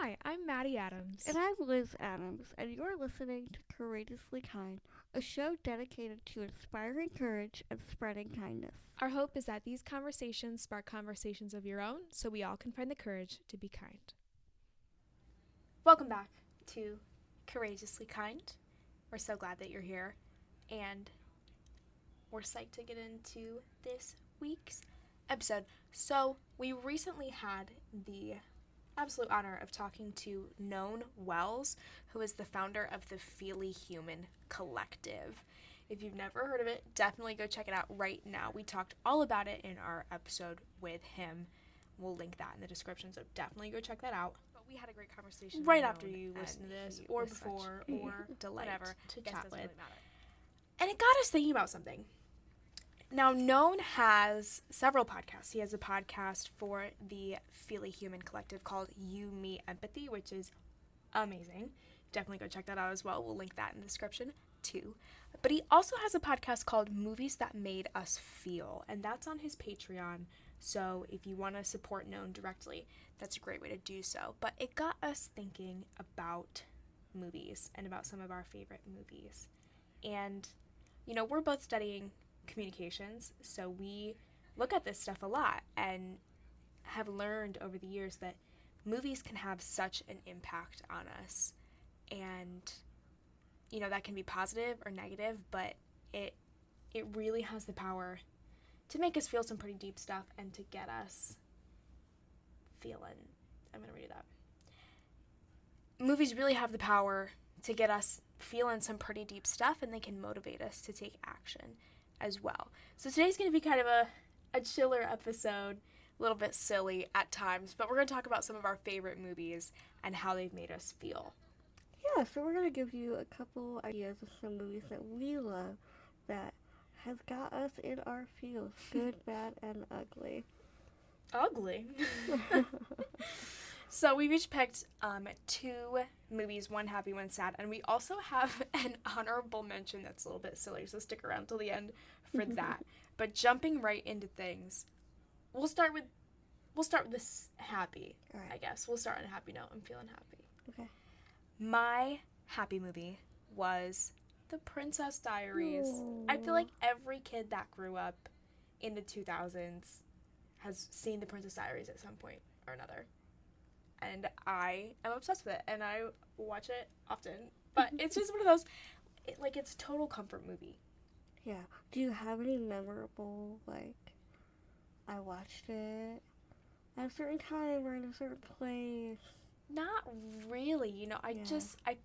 Hi, I'm Maddie Adams. And I'm Liz Adams, and you're listening to Courageously Kind, a show dedicated to inspiring courage and spreading kindness. Our hope is that these conversations spark conversations of your own so we all can find the courage to be kind. Welcome back to Courageously Kind. We're so glad that you're here, and we're psyched to get into this week's episode. So, we recently had the absolute honor of talking to Noan Wells, who is the founder of the Feely Human Collective. If you've never heard of it, definitely go check it out right now. We talked all about it in our episode with him. We'll link that in the description, so definitely go check that out. But we had a great conversation right after you listen to this, or before, or whatever, to chat with. Really and it got us thinking about something. Now, Noan has several podcasts. He has a podcast for the Feely Human Collective called You, Me, Empathy, which is amazing. Definitely go check that out as well. We'll link that in the description too. But he also has a podcast called Movies That Made Us Feel, and that's on his Patreon. So if you want to support Noan directly, that's a great way to do so. But it got us thinking about movies and about some of our favorite movies. And, you know, we're both studying communications, so we look at this stuff a lot and have learned over the years that movies can have such an impact on us, and you know, that can be positive or negative, but it really has the power to make us feel some pretty deep stuff and to get us feeling. I'm gonna read that. Movies really have the power to get us feeling some pretty deep stuff, and they can motivate us to take action as well. So today's going to be kind of a chiller episode, a little bit silly at times, but we're going to talk about some of our favorite movies and how they've made us feel. Yeah, so we're going to give you a couple ideas of some movies that we love that has got us in our feels, good, bad, and ugly. Ugly? So we've each picked two movies, one happy, one sad, and we also have an honorable mention that's a little bit silly, so stick around till the end for that. But jumping right into things, we'll start with this happy, all right. I guess. We'll start on a happy note. I'm feeling happy. Okay. My happy movie was The Princess Diaries. Aww. I feel like every kid that grew up in the 2000s has seen The Princess Diaries at some point or another. And I am obsessed with it, and I watch it often. But it's just one of those, it's a total comfort movie. Yeah. Do you have any memorable, I watched it at a certain time or in a certain place? Not really. You know, I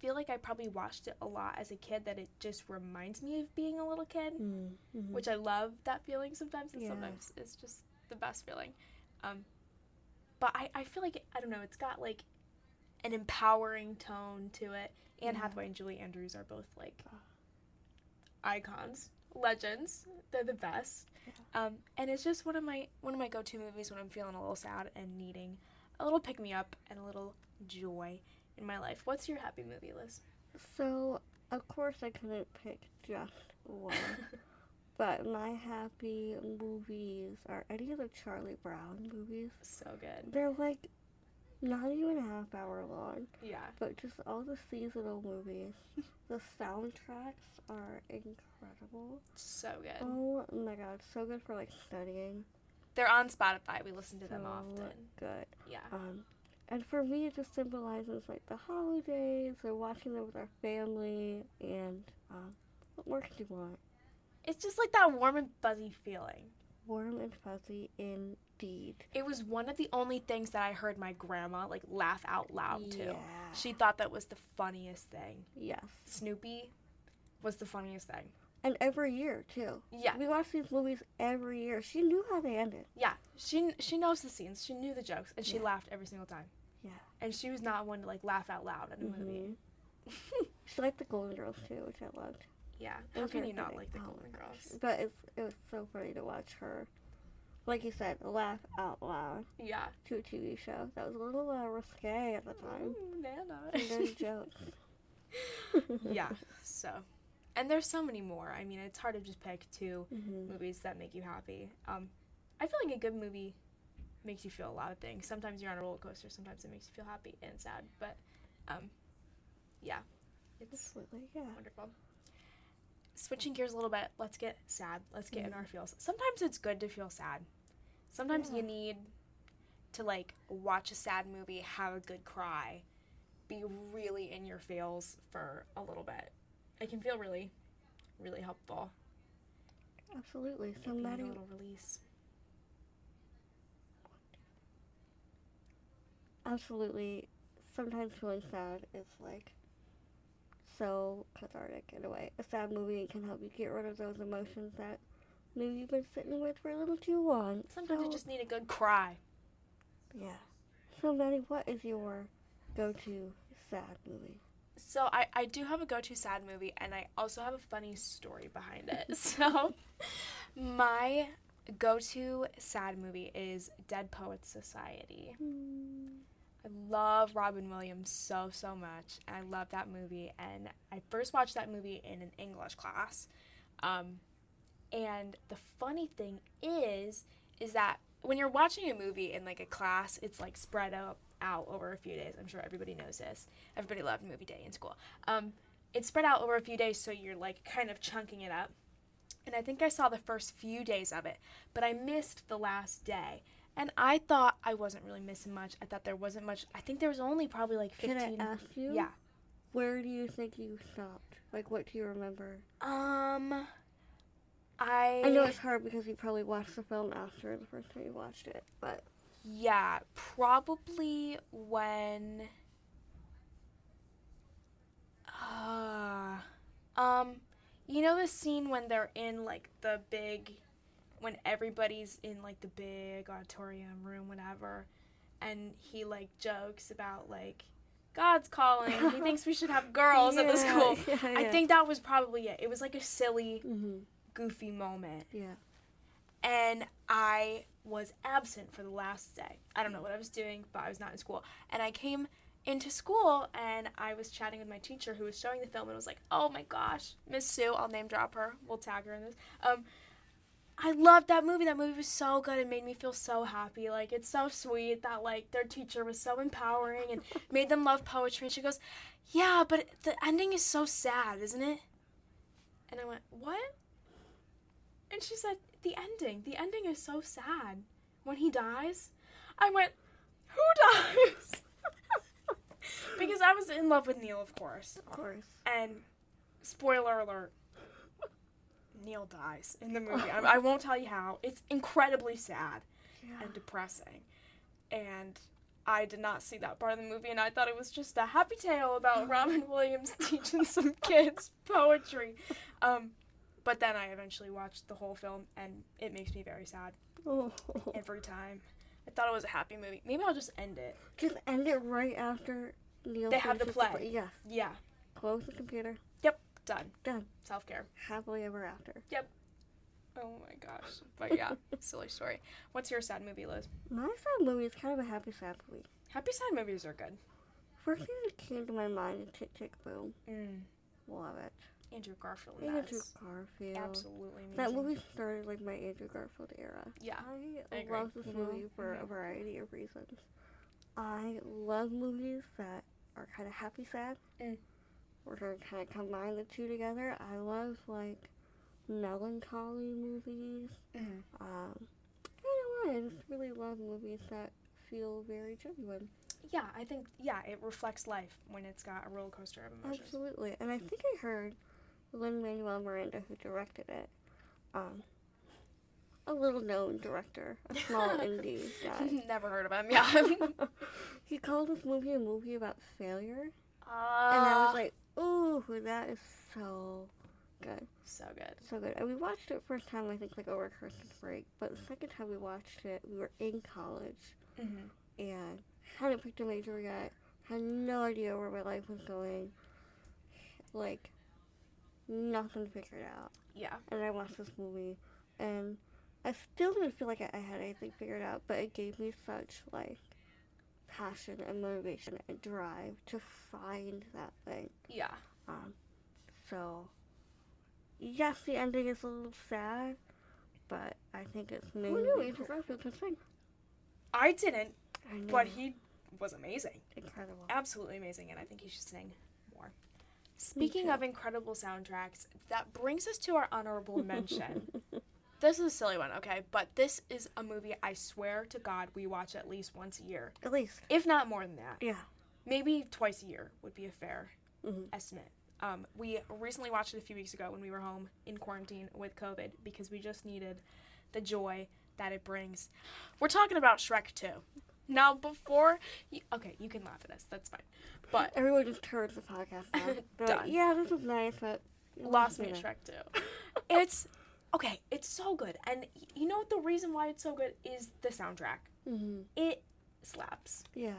feel like I probably watched it a lot as a kid, that it just reminds me of being a little kid, which I love that feeling sometimes, and sometimes it's just the best feeling. But I feel like, I don't know, it's got, an empowering tone to it. Anne Hathaway and Julie Andrews are both, icons, legends. They're the best. Yeah. And it's just one of my go-to movies when I'm feeling a little sad and needing a little pick-me-up and a little joy in my life. What's your happy movie, Liz? So, of course I couldn't pick just one. But my happy movies are any of the Charlie Brown movies. So good. They're not even a half hour long. Yeah. But just all the seasonal movies. The soundtracks are incredible. So good. Oh my god, so good for studying. They're on Spotify. We listen to them often. Good. Yeah. And for me, it just symbolizes the holidays or watching them with our family. And what more could you want? It's just that warm and fuzzy feeling. Warm and fuzzy indeed. It was one of the only things that I heard my grandma laugh out loud to. Yeah. She thought that was the funniest thing. Yes. Snoopy was the funniest thing. And every year too. Yeah. We watch these movies every year. She knew how they ended. Yeah. She knows the scenes. She knew the jokes, and she laughed every single time. Yeah. And she was not one to laugh out loud at a movie. She liked the Golden Girls too, which I loved. Yeah, how can you not like the Golden Girls? But it was so funny to watch her, like you said, laugh out loud. Yeah. To a TV show. That was a little risque at the time. Ooh, Nana. Those jokes. Yeah, so. And there's so many more. I mean, it's hard to just pick two movies that make you happy. I feel like a good movie makes you feel a lot of things. Sometimes you're on a roller coaster. Sometimes it makes you feel happy and sad. But, yeah, it's Absolutely, yeah. wonderful. Switching gears a little bit, let's get sad. Let's get in our feels. Sometimes it's good to feel sad. Sometimes you need to, like, watch a sad movie, have a good cry, be really in your feels for a little bit. It can feel really, really helpful. Absolutely. A little release. Absolutely. Sometimes feeling sad is, like, so cathartic in a way. A sad movie can help you get rid of those emotions that maybe you've been sitting with for a little too long. Sometimes you just need a good cry. Yeah. So, Maddie, what is your go-to sad movie? So I do have a go-to sad movie, and I also have a funny story behind it. So my go-to sad movie is Dead Poets Society. I love Robin Williams so much, and I love that movie, and I first watched that movie in an English class. And the funny thing is that when you're watching a movie in, like, a class, it's, like, spread out over a few days. I'm sure everybody knows this. Everybody loved movie day in school. It's spread out over a few days, so you're, like, kind of chunking it up. And I think I saw the first few days of it, but I missed the last day. And I thought I wasn't really missing much. I thought there wasn't much. I think there was only probably, like, 15. Can I ask you? Yeah. Where do you think you stopped? Like, what do you remember? I know it's hard because you probably watched the film after the first time you watched it, but... Yeah, probably when... you know the scene when they're in, like, the big... When everybody's in, like, the big auditorium room, whatever, and he, like, jokes about, like, God's calling, he thinks we should have girls at the school. Yeah. I think that was probably it. It was, like, a silly... goofy moment. Yeah. And I was absent for the last day. I don't know what I was doing, but I was not in school. And I came into school, and I was chatting with my teacher who was showing the film, and was like, oh my gosh, Miss Sue, I'll name drop her. We'll tag her in this. I loved that movie. That movie was so good. It made me feel so happy. Like, it's so sweet that, like, their teacher was so empowering and made them love poetry. And she goes, yeah, but the ending is so sad, isn't it? And I went, what? And she said, the ending is so sad. When he dies, I went, who dies? Because I was in love with Neil, of course. Of course. And, spoiler alert, Neil dies in the movie. I won't tell you how. It's incredibly sad and depressing. And I did not see that part of the movie, and I thought it was just a happy tale about Robin Williams teaching some kids poetry. But then I eventually watched the whole film, and it makes me very sad every time. I thought it was a happy movie. Maybe I'll just end it. Just end it right after Neil. They have the play. Yeah. Yeah. Close the computer. Yep. Done. Done. Self-care. Happily ever after. Yep. Oh my gosh. But yeah, silly story. What's your sad movie, Liz? My sad movie is kind of a happy sad movie. Happy sad movies are good. First thing that came to my mind is Tick, Tick, Boom. Love it. Andrew Garfield. Andrew Garfield. Absolutely amazing. That movie started, like, my Andrew Garfield era. Yeah. I agree. love this movie for a variety of reasons. I love movies that are kind of happy sad. Or kind of combine the two together. I love, like, melancholy movies. I don't know, I just really love movies that feel very genuine. Yeah, I think, it reflects life when it's got a roller coaster of emotions. Absolutely. And I think I heard Lin-Manuel Miranda, who directed it, a little-known director, a small indie guy. Never heard of him, yeah. He called this movie a movie about failure. And I was like, ooh, that is so good. So good. So good. And we watched it first time, I think, like, over Christmas break. But the second time we watched it, we were in college. And hadn't picked a major yet. Had no idea where my life was going. Like, nothing figured out. Yeah. And I watched this movie. And I still didn't feel like I had anything figured out. But it gave me such, like, passion and motivation and drive to find that thing. Yeah. So, yes, the ending is a little sad, but I think it's maybe... Who knew Andrew Garfield could sing? I didn't, I know. but he was amazing. Incredible. Absolutely amazing, and I think he should sing more. Speaking of incredible soundtracks, that brings us to our honorable mention. This is a silly one, okay? But this is a movie I swear to God we watch at least once a year. At least. If not more than that. Yeah. Maybe twice a year would be a fair Mm-hmm. estimate. We recently watched it a few weeks ago when we were home in quarantine with COVID because we just needed the joy that it brings. We're talking about Shrek 2. Now, before... Okay, you can laugh at us. That's fine. But... Everyone just turns the podcast off. Done. Yeah, this was nice, but... Lost me at Shrek 2. It's... Okay, it's so good. And you know what the reason why it's so good is the soundtrack. Mm-hmm. It slaps. Yeah.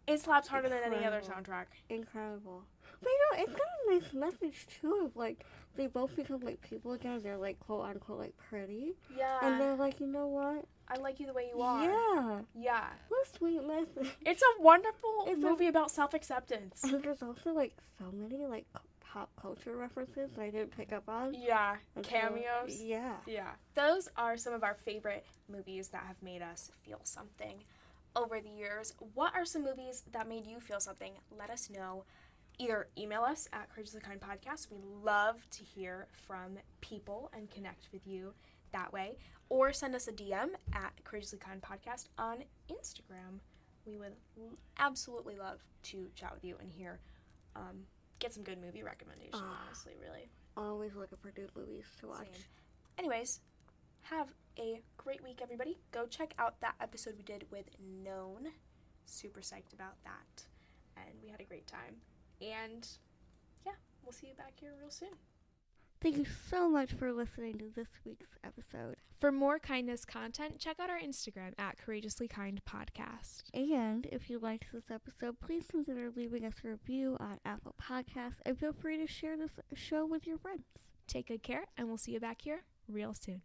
It slaps harder than any other Incredible. soundtrack. Incredible. But you know, it's got a nice message too of like they both become like people again. They're like quote unquote like pretty, Yeah. and they're like, you know what? I like you the way you are. Yeah. Yeah. What a sweet message. It's a wonderful It's movie about self-acceptance. And there's also like so many like pop culture references that I didn't pick up on. Yeah. until- Cameos. Yeah. Yeah. Those are some of our favorite movies that have made us feel something over the years. What are some movies that made you feel something? Let us know. Either email us at Courageously Kind Podcast. We love to hear from people and connect with you that way. Or send us a DM at Courageously Kind Podcast on Instagram. We would absolutely love to chat with you and hear, get some good movie recommendations, honestly, really. Always looking for new movies to watch. Same. Anyways, have a great week, everybody. Go check out that episode we did with Known. Super psyched about that. And we had a great time. And, yeah, we'll see you back here real soon. Thank you so much for listening to this week's episode. For more kindness content, check out our Instagram at Courageously Kind Podcast. And if you liked this episode, please consider leaving us a review on Apple Podcasts and feel free to share this show with your friends. Take good care, and we'll see you back here real soon.